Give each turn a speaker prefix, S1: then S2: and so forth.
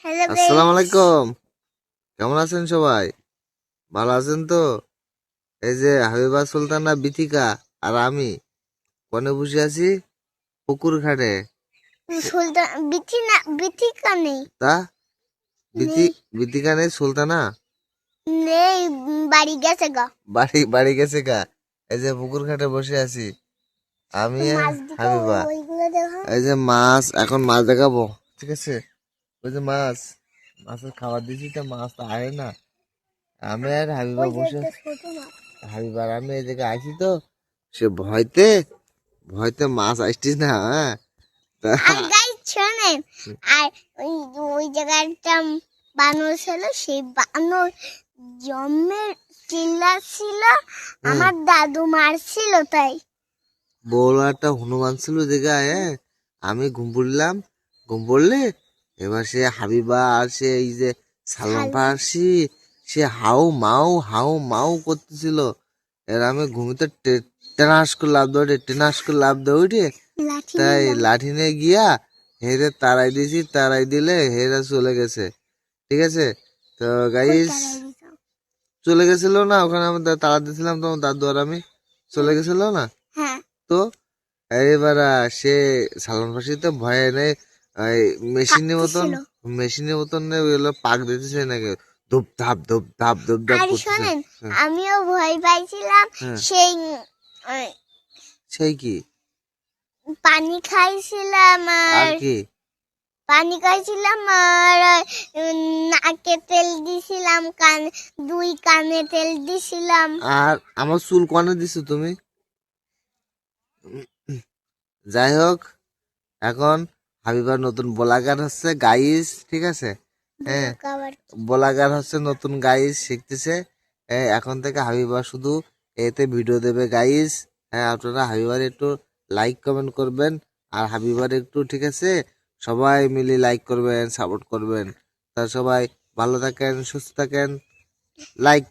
S1: Hello
S2: আসসালামু
S1: guys.
S2: আলাইকুম। কেমন আছেন সবাই? ভালো আছেন তো? এই যে হাবিবা সুলতানা বিথিকা আর আমি কোনে বসে আছি? পুকুর ঘাটে।
S1: সুলতান বিথি না, বিথিকা নেই।
S2: তা বিথি
S1: নেই
S2: বিথিকা নেই, সুলতানা
S1: নেই, বাড়ি গেছে গা।
S2: বাড়ি বাড়ি গেছে গা। এই যে পুকুর ঘাটে বসে আছি আমি আর
S1: মাছ দিকে
S2: হাবিবা।
S1: ওইগুলো দেখো।
S2: এই যে মাছ, এখন মাছ দেখাবো, ঠিক আছে? ওই যে মাছের খাবার দিয়েছি, তো মাছ তো আয় না। আমি আর হাবিবা
S1: ওই যে
S2: বসে,
S1: একটা ছোট মাছ।
S2: হাবিবা আর আমি এই জায়গায় আছি তো, সে ভয়তে ভয়তে মাছ আসছিস না, হ্যাঁ?
S1: আর গাইস শোনেন, আর ওই ওই জায়গাটা বানর ছিল, সেই বানর জন্মের চিল্লা ছিল, আমার দাদু মারছিল তাই।
S2: বড় একটা হনুমান ছিল জায়গায়, হ্যাঁ। আমি ঘুম পড়লাম, ঘুম পড়লে এবার সে হাবিবা আর সে এই যে সালমান ফার্সি, সে হাউ মাউ করতেছিল। এর আমি ঘুমিতে টেনাস করে লাভ দেওয়া, টেনাস করে লাভ দেওয়া উঠে,
S1: লাঠি
S2: তাই
S1: নিলাম।
S2: লাঠি নিয়ে গিয়া হেরে তাড়াই দিয়েছি, তাড়াই দিলে হেরা চলে গেছে, ঠিক আছে? তো
S1: কই
S2: গাইস
S1: তারাই দিতাম।
S2: চলে গেছিল না, ওখানে আমি তাড়া দিয়েছিলাম, তোমার দাদু আর আমি চলে গেছিল না।
S1: হ্যাঁ,
S2: তো এবার সে সালমান ফার্সি তো ভয়ে নেই,
S1: কাঁদতেছিল।
S2: মেশিনের মতন ওগুলো পাক দিতেছে নাকি, ধূপ ধাপ
S1: আর
S2: করতেছে।
S1: শোনেন,
S2: হ্যাঁ,
S1: আমিও ভয় পাইছিলাম।
S2: হ্যাঁ।
S1: সেই
S2: সেই কি
S1: পানি খাইছিলাম,
S2: আর
S1: আর
S2: কি?
S1: পানি খাইছিলাম, আর নাকে তেল দিছিলাম, দুই কানে তেল দিছিলাম।
S2: আর আমার চুল কনে দিছো তুমি? যাই হোক, এখন হাবিবার নতুন ব্লগার হচ্ছে গাইস, ঠিক আছে? হ্যাঁ,
S1: আবার
S2: ব্লগার হচ্ছে নতুন, গাইস শিখতেছে। এখন থেকে হাবিবা শুধু এতে ভিডিও দেবে গাইস। হ্যাঁ, আপনারা হাবিবার একটু লাইক কমেন্ট করবেন, আর হাবিবার একটু, ঠিক আছে, সবাই মিলে লাইক করবেন, সাপোর্ট করবেন। তা সবাই ভালো থাকেন, সুস্থ থাকেন, লাইক